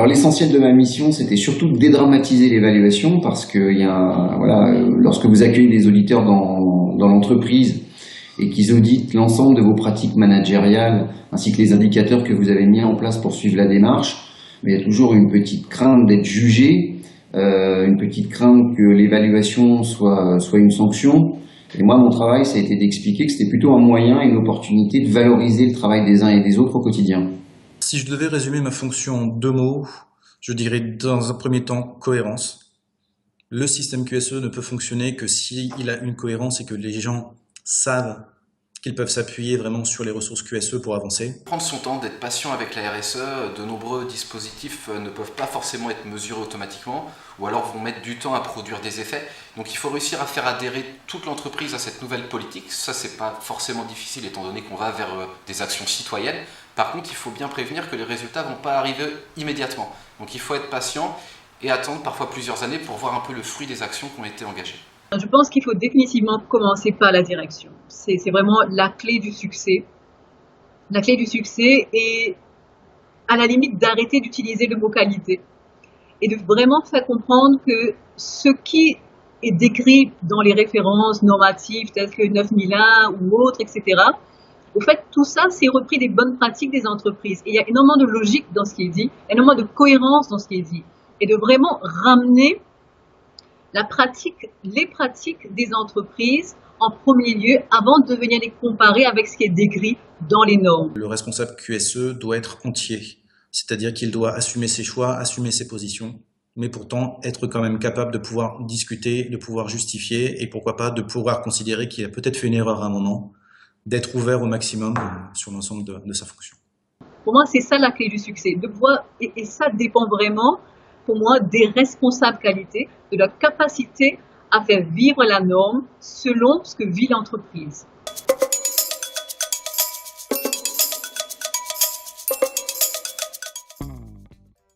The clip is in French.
Alors l'essentiel de ma mission, c'était surtout de dédramatiser l'évaluation parce que lorsque vous accueillez des auditeurs dans l'entreprise et qu'ils auditent l'ensemble de vos pratiques managériales ainsi que les indicateurs que vous avez mis en place pour suivre la démarche, mais il y a toujours une petite crainte d'être jugé, une petite crainte que l'évaluation soit une sanction. Et moi, mon travail, ça a été d'expliquer que c'était plutôt un moyen et une opportunité de valoriser le travail des uns et des autres au quotidien. Si je devais résumer ma fonction en 2 mots, je dirais dans un premier temps cohérence. Le système QSE ne peut fonctionner que s'il a une cohérence et que les gens savent qu'ils peuvent s'appuyer vraiment sur les ressources QSE pour avancer. Prendre son temps, d'être patient avec la RSE, de nombreux dispositifs ne peuvent pas forcément être mesurés automatiquement ou alors vont mettre du temps à produire des effets. Donc il faut réussir à faire adhérer toute l'entreprise à cette nouvelle politique. Ça, c'est pas forcément difficile étant donné qu'on va vers des actions citoyennes. Par contre, il faut bien prévenir que les résultats vont pas arriver immédiatement. Donc il faut être patient et attendre parfois plusieurs années pour voir un peu le fruit des actions qui ont été engagées. Je pense qu'il faut définitivement commencer par la direction. C'est vraiment la clé du succès. La clé du succès est à la limite d'arrêter d'utiliser le mot qualité et de vraiment faire comprendre que ce qui est décrit dans les références normatives telles que 9001 ou autres, etc., au fait, tout ça, c'est repris des bonnes pratiques des entreprises. Et il y a énormément de logique dans ce qui est dit, énormément de cohérence dans ce qui est dit. Et de vraiment ramener les pratiques des entreprises en premier lieu avant de venir les comparer avec ce qui est décrit dans les normes. Le responsable QSE doit être entier, c'est-à-dire qu'il doit assumer ses choix, assumer ses positions, mais pourtant être quand même capable de pouvoir discuter, de pouvoir justifier et pourquoi pas de pouvoir considérer qu'il a peut-être fait une erreur à un moment, d'être ouvert au maximum sur l'ensemble de sa fonction. Pour moi, c'est ça la clé du succès. Et ça dépend vraiment, pour moi, des responsables qualité, de leur capacité à faire vivre la norme selon ce que vit l'entreprise.